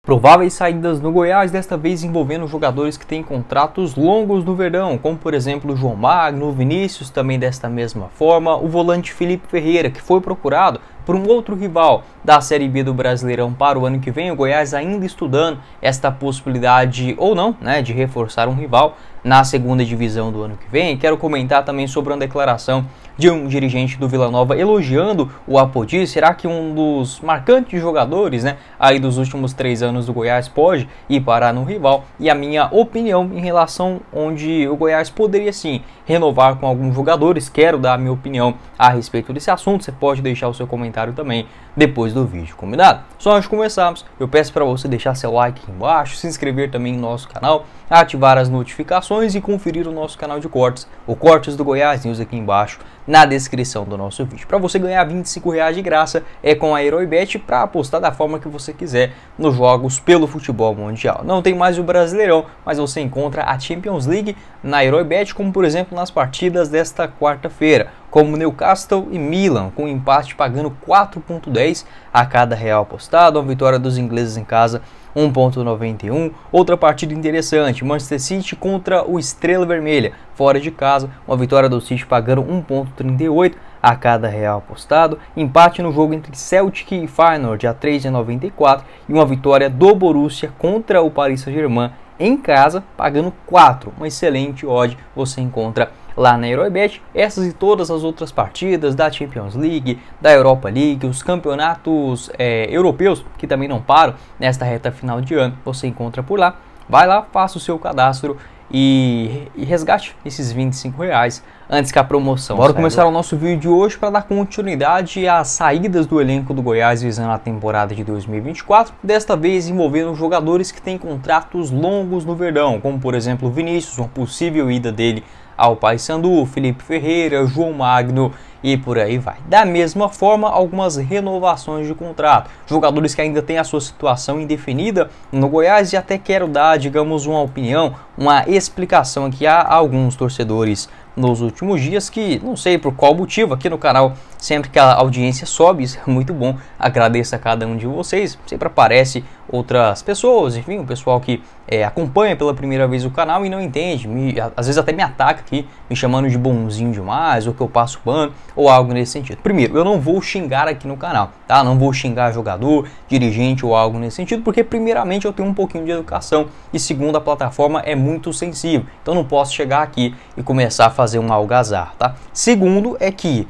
Prováveis saídas no Goiás, desta vez envolvendo jogadores que têm contratos longos no verão, como por exemplo João Magno, Vinícius, também desta mesma forma, o volante Felipe Ferreira, que foi procurado por um outro rival da Série B do Brasileirão para o ano que vem. O Goiás ainda estudando esta possibilidade ou não, de reforçar um rival na segunda divisão do ano que vem. Quero comentar também sobre uma declaração de um dirigente do Vila Nova elogiando o Apodi. Será que um dos marcantes jogadores, aí dos últimos 3 anos do Goiás pode ir parar no rival? E a minha opinião em relação onde o Goiás poderia sim renovar com alguns jogadores. Quero dar a minha opinião a respeito desse assunto. Você pode deixar o seu comentário também depois do vídeo, combinado? Só antes de começarmos, eu peço para você deixar seu like aqui embaixo, se inscrever também no nosso canal, ativar as notificações e conferir o nosso canal de cortes, o Cortes do Goiás News aqui embaixo na descrição do nosso vídeo. Para você ganhar R$25 de graça com a Heroibet para apostar da forma que você quiser nos jogos pelo futebol mundial. Não tem mais o Brasileirão, mas você encontra a Champions League na Heroibet, como por exemplo nas partidas desta quarta-feira, como Newcastle e Milan, com empate pagando 4,10 a cada real apostado, uma vitória dos ingleses em casa 1,91. Outra partida interessante, Manchester City contra o Estrela Vermelha, fora de casa, uma vitória do City pagando 1,38 a cada real apostado. Empate no jogo entre Celtic e Feyenoord a 3,94 e uma vitória do Borussia contra o Paris Saint-Germain em casa, pagando 4. Uma excelente odd você encontra lá na Heroibet. Essas e todas as outras partidas da Champions League, da Europa League, os campeonatos europeus que também não param nesta reta final de ano, você encontra por lá. Vai lá, faça o seu cadastro e resgate esses R$25 antes que a promoção. Bora começar o nosso vídeo de hoje para dar continuidade às saídas do elenco do Goiás visando a temporada de 2024, desta vez envolvendo jogadores que têm contratos longos no verão, como por exemplo Vinícius, uma possível ida dele ao Paysandu, Felipe Ferreira, João Magno e por aí vai. Da mesma forma, algumas renovações de contrato, jogadores que ainda têm a sua situação indefinida no Goiás, e até quero dar, digamos, uma opinião, uma explicação aqui a alguns torcedores nos últimos dias, que não sei por qual motivo aqui no canal, sempre que a audiência sobe, isso é muito bom, agradeço a cada um de vocês, sempre aparece outras pessoas, enfim, o pessoal que acompanha pela primeira vez o canal e não entende, às vezes até me ataca aqui, me chamando de bonzinho demais, ou que eu passo pano, ou algo nesse sentido. Primeiro, eu não vou xingar aqui no canal, tá? Não vou xingar jogador, dirigente ou algo nesse sentido, porque primeiramente eu tenho um pouquinho de educação e segundo, a plataforma é muito sensível, então não posso chegar aqui e começar a fazer um algazarra, tá? Segundo é que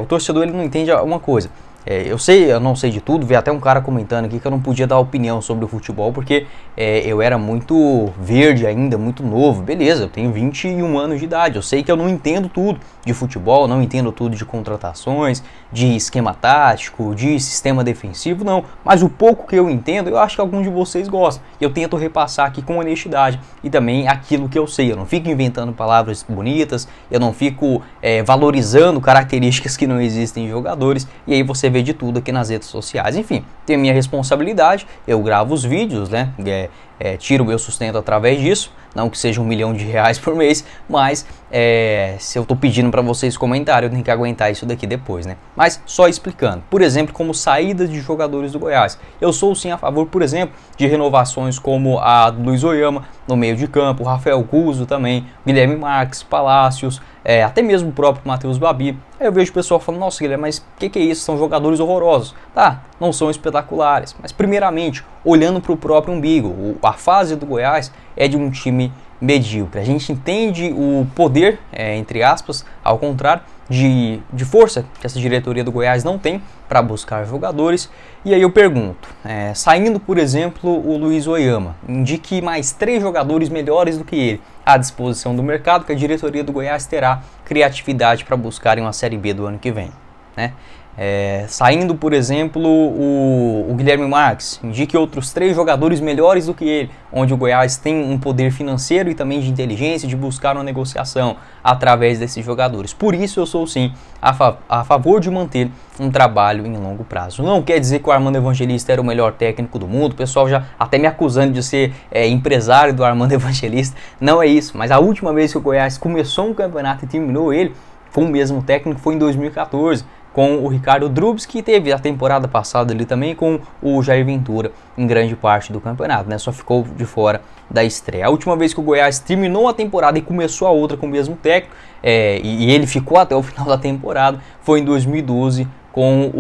o torcedor ele não entende uma coisa. Eu não sei de tudo, vi até um cara comentando aqui que eu não podia dar opinião sobre o futebol porque eu era muito verde ainda, muito novo. Beleza, eu tenho 21 anos de idade, eu sei que eu não entendo tudo de futebol, não entendo tudo de contratações, de esquema tático, de sistema defensivo, não. Mas o pouco que eu entendo, eu acho que alguns de vocês gostam. Eu tento repassar aqui com honestidade e também aquilo que eu sei. Eu não fico inventando palavras bonitas, eu não fico valorizando características que não existem em jogadores, e aí você vê de tudo aqui nas redes sociais. Enfim, tem a minha responsabilidade, eu gravo os vídeos, tiro o meu sustento através disso, não que seja R$1 milhão por mês, mas se eu tô pedindo para vocês comentarem, eu tenho que aguentar isso daqui depois, Mas só explicando, por exemplo, como saídas de jogadores do Goiás, eu sou sim a favor, por exemplo, de renovações como a do Luiz Oyama no meio de campo, o Rafael Guzzo também, Guilherme Marques, Palácios, até mesmo o próprio Matheus Babi. Aí eu vejo o pessoal falando, nossa Guilherme, mas o que é isso? São jogadores horrorosos. Tá, não são espetaculares, mas primeiramente, olhando para o próprio umbigo, a fase do Goiás é de um time medíocre. A gente entende o poder, entre aspas, ao contrário, de força que essa diretoria do Goiás não tem para buscar jogadores. E aí eu pergunto, saindo por exemplo o Luiz Oyama, indique mais 3 jogadores melhores do que ele à disposição do mercado, que a diretoria do Goiás terá criatividade para buscar em uma Série B do ano que vem, saindo por exemplo o Guilherme Marques, indique outros 3 jogadores melhores do que ele, onde o Goiás tem um poder financeiro e também de inteligência de buscar uma negociação através desses jogadores. Por isso eu sou sim a favor de manter um trabalho em longo prazo. Não quer dizer que o Armando Evangelista era o melhor técnico do mundo, o pessoal já até me acusando de ser empresário do Armando Evangelista, não é isso, mas a última vez que o Goiás começou um campeonato e terminou ele com o mesmo técnico foi em 2014, com o Ricardo Drubs, que teve a temporada passada ali também com o Jair Ventura em grande parte do campeonato, né? Só ficou de fora da estreia. A última vez que o Goiás terminou a temporada e começou a outra com o mesmo técnico, e ele ficou até o final da temporada, foi em 2012 com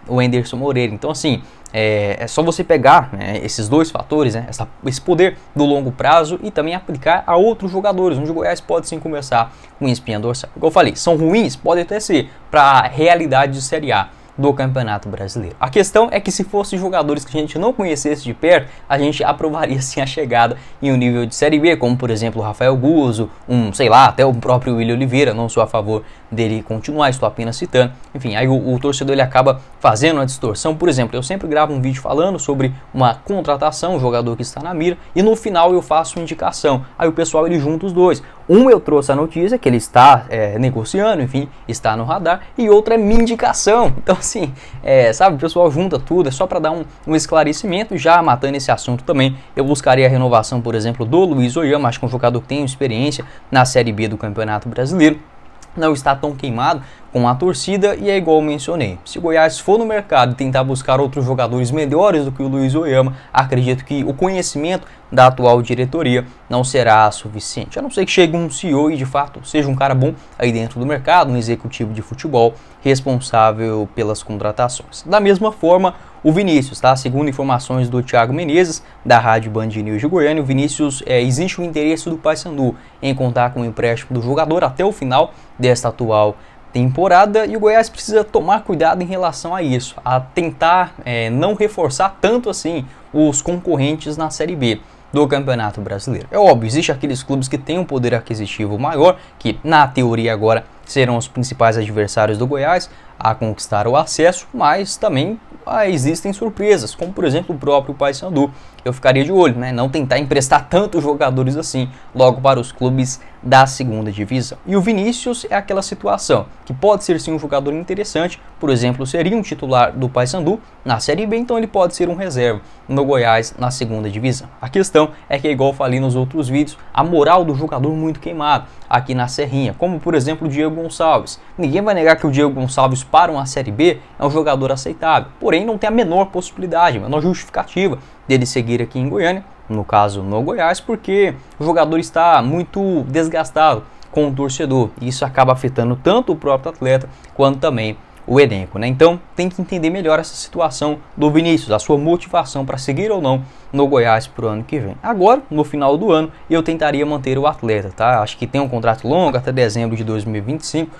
o Anderson Moreira. Então, assim, é só você pegar, né, esses dois fatores, né, esse poder do longo prazo e também aplicar a outros jogadores, onde o Goiás pode sim começar com espinha dorsal. Como eu falei, são ruins? Pode até ser, para a realidade de Série A do Campeonato Brasileiro. A questão é que se fossem jogadores que a gente não conhecesse de perto, a gente aprovaria sim a chegada em um nível de Série B, como por exemplo o Rafael Guzzo, sei lá, até o próprio William Oliveira. Não sou a favor dele continuar, estou apenas citando. Enfim, aí o torcedor ele acaba fazendo uma distorção. Por exemplo, eu sempre gravo um vídeo falando sobre uma contratação, um jogador que está na mira, e no final eu faço uma indicação. Aí o pessoal ele junta os dois. Eu trouxe a notícia que ele está negociando, enfim, está no radar, e outra é minha indicação. Então, assim, sabe, o pessoal junta tudo, é só para dar um esclarecimento. Já matando esse assunto também, eu buscaria a renovação, por exemplo, do Luiz Oyama. Acho que é um jogador que tem experiência na Série B do Campeonato Brasileiro, não está tão queimado com a torcida, e é igual eu mencionei. Se o Goiás for no mercado e tentar buscar outros jogadores melhores do que o Luiz Oyama, acredito que o conhecimento da atual diretoria não será suficiente. A não ser que chegue um CEO e de fato seja um cara bom aí dentro do mercado, um executivo de futebol responsável pelas contratações. Da mesma forma, o Vinícius, tá? Segundo informações do Thiago Menezes, da Rádio Band News de Goiânia, o Vinícius, existe o interesse do Paysandu em contar com o empréstimo do jogador até o final desta atual temporada, e o Goiás precisa tomar cuidado em relação a isso, a tentar não reforçar tanto assim os concorrentes na Série B do Campeonato Brasileiro. É óbvio, existem aqueles clubes que têm um poder aquisitivo maior, que na teoria agora serão os principais adversários do Goiás a conquistar o acesso, mas também existem surpresas, como por exemplo o próprio Paysandu. Eu ficaria de olho, né? Não tentar emprestar tantos jogadores assim logo para os clubes da segunda divisão. E o Vinícius é aquela situação que pode ser sim um jogador interessante, por exemplo, seria um titular do Paysandu na Série B, então ele pode ser um reserva no Goiás na segunda divisão. A questão é que, igual eu falei nos outros vídeos, a moral do jogador muito queimada aqui na Serrinha, como por exemplo o Diego Gonçalves. Ninguém vai negar que o Diego Gonçalves para uma Série B é um jogador aceitável, porém não tem a menor possibilidade, a menor justificativa dele seguir aqui em Goiânia, no caso no Goiás, porque o jogador está muito desgastado com o torcedor, e isso acaba afetando tanto o próprio atleta quanto também o elenco, né? Então tem que entender melhor essa situação do Vinícius, a sua motivação para seguir ou não no Goiás para o ano que vem. Agora, no final do ano, eu tentaria manter o atleta, tá? Acho que tem um contrato longo até dezembro de 2025,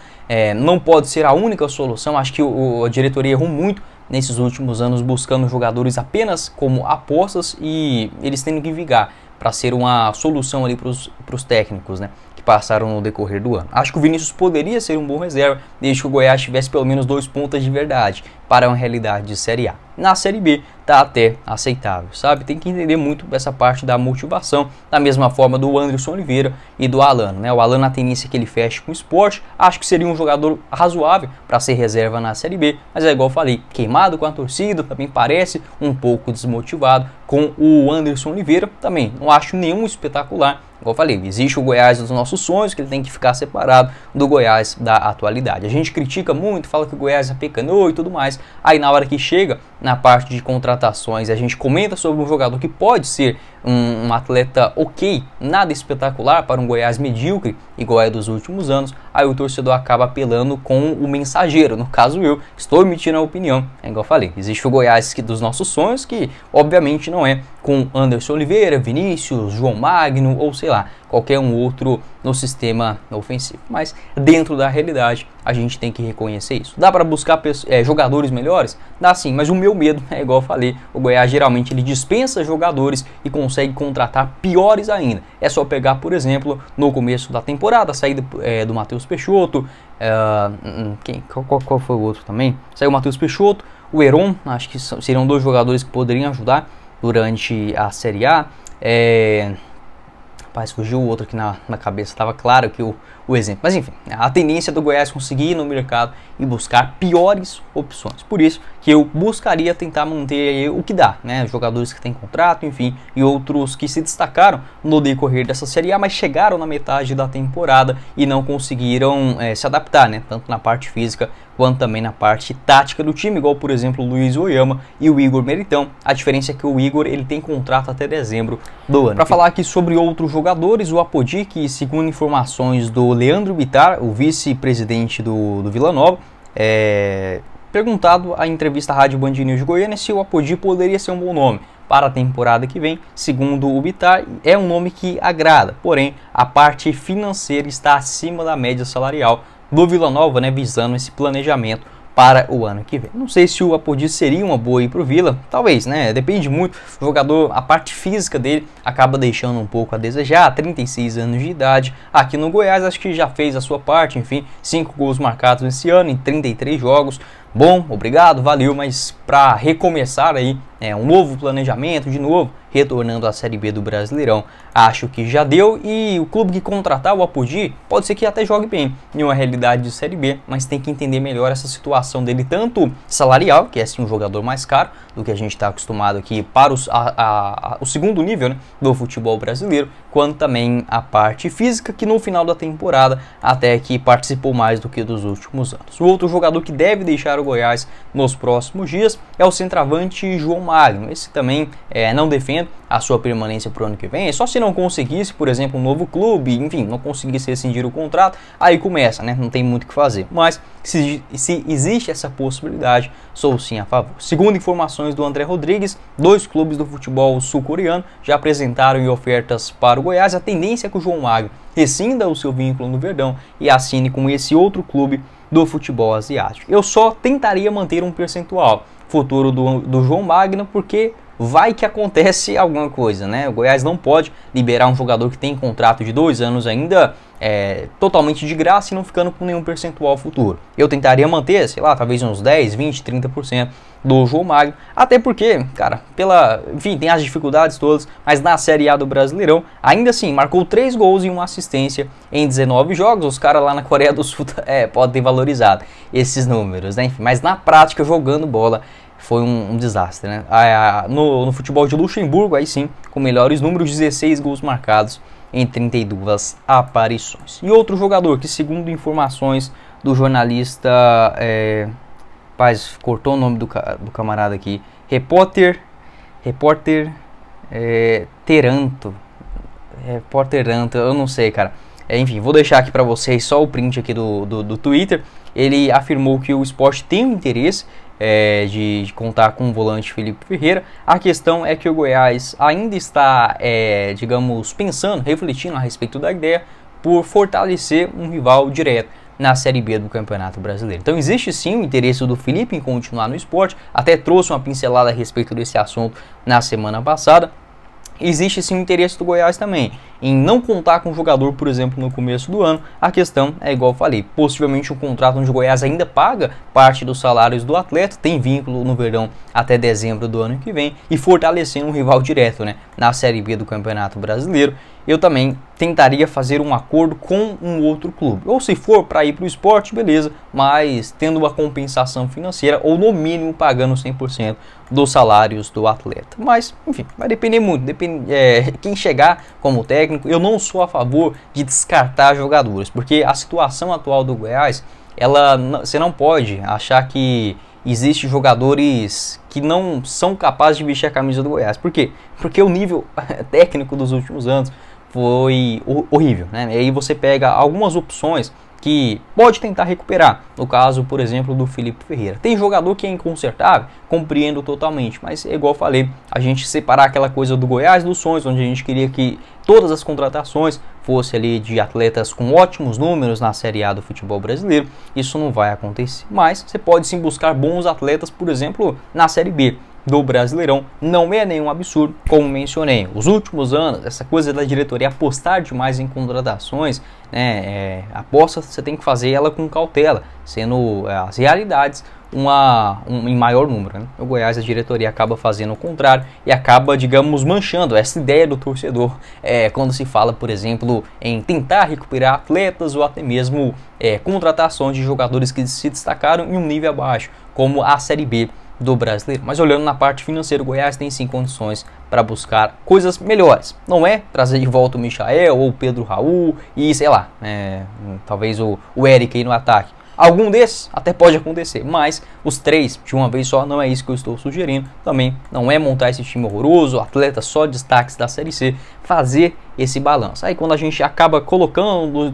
não pode ser a única solução. Acho que a diretoria errou muito nesses últimos anos buscando jogadores apenas como apostas, e eles têm que vingar para ser uma solução ali para os técnicos, né, que passaram no decorrer do ano. Acho que o Vinícius poderia ser um bom reserva, desde que o Goiás tivesse pelo menos 2 pontas de verdade para uma realidade de Série A. Na Série B tá até aceitável, sabe? Tem que entender muito essa parte da motivação, da mesma forma do Anderson Oliveira e do Alano, né? O Alano, a tendência é que ele feche com o Sport, acho que seria um jogador razoável para ser reserva na Série B, mas é igual eu falei, queimado com a torcida, também parece um pouco desmotivado. Com o Anderson Oliveira também não acho nenhum espetacular. Igual eu falei, existe o Goiás dos nossos sonhos, que ele tem que ficar separado do Goiás da atualidade. A gente critica muito, fala que o Goiás apecanou e tudo mais. Aí na hora que chega na parte de contratações, a gente comenta sobre um jogador que pode ser um atleta ok, nada espetacular para um Goiás medíocre, igual é dos últimos anos. Aí o torcedor acaba apelando com o mensageiro, no caso eu, estou emitindo a opinião. É igual eu falei, existe o Goiás dos nossos sonhos, que obviamente não é com Anderson Oliveira, Vinícius, João Magno ou sei lá, qualquer um outro no sistema ofensivo. Mas dentro da realidade a gente tem que reconhecer isso. Dá para buscar jogadores melhores? Dá sim, mas o meu medo é igual eu falei, o Goiás geralmente ele dispensa jogadores e consegue contratar piores ainda. É só pegar, por exemplo, no começo da temporada, a saída do Matheus Peixoto, qual foi o outro também? Saiu o Matheus Peixoto, o Heron, acho que seriam 2 jogadores que poderiam ajudar durante a Série A. Rapaz, fugiu o outro aqui na cabeça, estava claro que o exemplo. Mas enfim, a tendência do Goiás conseguir ir no mercado e buscar piores opções. Por isso que eu buscaria tentar manter aí o que dá, né? Jogadores que têm contrato, enfim, e outros que se destacaram no decorrer dessa Série A, mas chegaram na metade da temporada e não conseguiram se adaptar, né? Tanto na parte física quanto também na parte tática do time, igual por exemplo o Luiz Oyama e o Igor Meritão. A diferença é que o Igor ele tem contrato até dezembro do ano. Para falar aqui sobre outros jogadores, o Apodi, que segundo informações do Leandro Bittar, o vice-presidente do Vila Nova, perguntado à entrevista à Rádio Band News de Goiânia se o Apodi poderia ser um bom nome para a temporada que vem. Segundo o Bittar, é um nome que agrada, porém a parte financeira está acima da média salarial do Vila Nova, né, visando esse planejamento para o ano que vem. Não sei se o Apodi seria uma boa ir para o Vila, talvez, né? Depende muito. O jogador, a parte física dele acaba deixando um pouco a desejar. 36 anos de idade. Aqui no Goiás, acho que já fez a sua parte. Enfim, 5 gols marcados nesse ano em 33 jogos. Bom, obrigado, valeu, mas para recomeçar aí, um novo planejamento, de novo, retornando à Série B do Brasileirão, acho que já deu, e o clube que contratar o Apodi pode ser que até jogue bem em uma realidade de Série B, mas tem que entender melhor essa situação dele, tanto salarial, que é sim um jogador mais caro do que a gente está acostumado aqui para o segundo nível, né, do futebol brasileiro, quanto também a parte física, que no final da temporada até que participou mais do que dos últimos anos. O outro jogador que deve deixar o Goiás nos próximos dias é o centroavante João Magno. Esse também não defende a sua permanência para o ano que vem. É só se não conseguisse, por exemplo, um novo clube, enfim, não conseguisse rescindir o contrato, aí começa, né? Não tem muito o que fazer. Mas se existe essa possibilidade, sou sim a favor. Segundo informações do André Rodrigues, 2 clubes do futebol sul-coreano já apresentaram ofertas para o Goiás. A tendência é que o João Magno rescinda o seu vínculo no Verdão e assine com esse outro clube do futebol asiático. Eu só tentaria manter um percentual futuro do João Magno, porque vai que acontece alguma coisa, né? O Goiás não pode liberar um jogador que tem contrato de 2 anos ainda totalmente de graça e não ficando com nenhum percentual futuro. Eu tentaria manter, sei lá, talvez uns 10, 20, 30% do João Magno, até porque, cara, enfim, tem as dificuldades todas, mas na Série A do Brasileirão, ainda assim, marcou 3 gols e 1 assistência em 19 jogos. Os caras lá na Coreia do Sul podem ter valorizado esses números, né? Enfim, mas na prática, jogando bola, foi um desastre, né? No futebol de Luxemburgo, aí sim, com melhores números, 16 gols marcados em 32 aparições. E outro jogador que, segundo informações do jornalista, cortou o nome do camarada aqui, repórter Teranto, eu não sei, cara. Enfim, vou deixar aqui para vocês só o print aqui do Twitter. Ele afirmou que o Sport tem um interesse de contar com o volante Felipe Ferreira. A questão é que o Goiás ainda está, digamos, pensando, refletindo a respeito da ideia por fortalecer um rival direto na Série B do Campeonato Brasileiro. Então existe sim o interesse do Felipe em continuar no Sport. Até trouxe uma pincelada a respeito desse assunto na semana passada. Existe sim o interesse do Goiás também em não contar com o jogador, por exemplo, no começo do ano. A questão é igual eu falei, possivelmente um contrato onde o Goiás ainda paga parte dos salários do atleta, tem vínculo no Verdão até dezembro do ano que vem, e fortalecendo um rival direto, né, na Série B do Campeonato Brasileiro. Eu também tentaria fazer um acordo com um outro clube, ou se for para ir para o Sport, beleza, mas tendo uma compensação financeira, ou no mínimo pagando 100% dos salários do atleta. Mas, enfim, vai depender muito, quem chegar como técnico. Eu não sou a favor de descartar jogadores, porque a situação atual do Goiás, você não pode achar que existem jogadores que não são capazes de vestir a camisa do Goiás. Por quê? Porque o nível técnico dos últimos anos foi horrível, né? E aí você pega algumas opções que pode tentar recuperar. No caso, por exemplo, do Felipe Ferreira. Tem jogador que é inconsertável, compreendo totalmente, mas é igual eu falei, a gente separar aquela coisa do Goiás dos sonhos, onde a gente queria que todas as contratações fossem ali de atletas com ótimos números na Série A do futebol brasileiro. Isso não vai acontecer, mas você pode sim buscar bons atletas, por exemplo, na Série B do Brasileirão. Não é nenhum absurdo, como mencionei. Os últimos anos, essa coisa da diretoria apostar demais em contratações, né, aposta você tem que fazer ela com cautela, sendo as realidades em maior número, né? O Goiás, a diretoria acaba fazendo o contrário e acaba, digamos, manchando essa ideia do torcedor quando se fala, por exemplo, em tentar recuperar atletas ou até mesmo contratações de jogadores que se destacaram em um nível abaixo, como a Série B do Brasileiro. Mas olhando na parte financeira, o Goiás tem sim condições para buscar coisas melhores. Não é trazer de volta o Michael ou o Pedro Raul e sei lá, talvez o Eric aí no ataque. Algum desses até pode acontecer, mas os 3 de uma vez só não é isso que eu estou sugerindo. Também não é montar esse time horroroso, atleta só destaques da Série C, fazer esse balanço. Aí quando a gente acaba colocando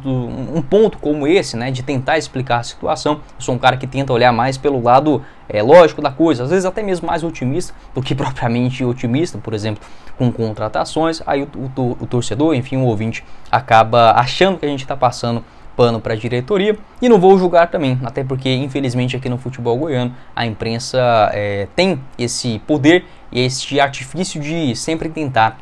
um ponto como esse, né, de tentar explicar a situação, eu sou um cara que tenta olhar mais pelo lado lógico da coisa, às vezes até mesmo mais otimista do que propriamente otimista, por exemplo, com contratações. Aí o torcedor, enfim, o ouvinte, acaba achando que a gente está passando pano para a diretoria, e não vou julgar também, até porque infelizmente aqui no futebol goiano a imprensa tem esse poder e este artifício de sempre tentar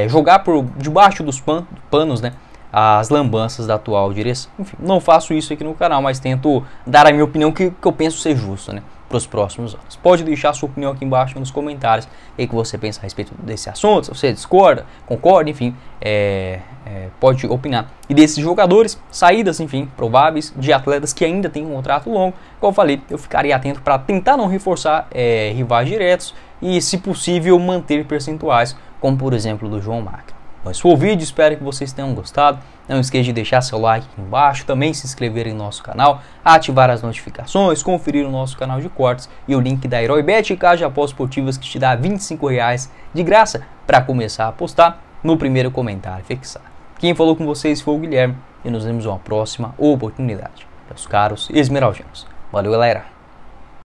jogar por debaixo dos panos, né, as lambanças da atual direção. Enfim, não faço isso aqui no canal, mas tento dar a minha opinião que eu penso ser justo, né, para os próximos anos. Pode deixar sua opinião aqui embaixo nos comentários, o que você pensa a respeito desse assunto, se você discorda, concorda, enfim, pode opinar. E desses jogadores, saídas, enfim, prováveis de atletas que ainda têm um contrato longo, como eu falei, eu ficaria atento para tentar não reforçar rivais diretos e, se possível, manter percentuais, como por exemplo do João Magno. Mas foi o vídeo, espero que vocês tenham gostado. Não esqueça de deixar seu like aqui embaixo, também se inscrever em nosso canal, ativar as notificações, conferir o nosso canal de cortes e o link da HeróiBet e Casa de Apostas Esportivas que te dá R$25 de graça para começar a apostar no primeiro comentário fixado. Quem falou com vocês foi o Guilherme e nos vemos em uma próxima oportunidade. Meus caros esmeraldinos. Valeu, galera!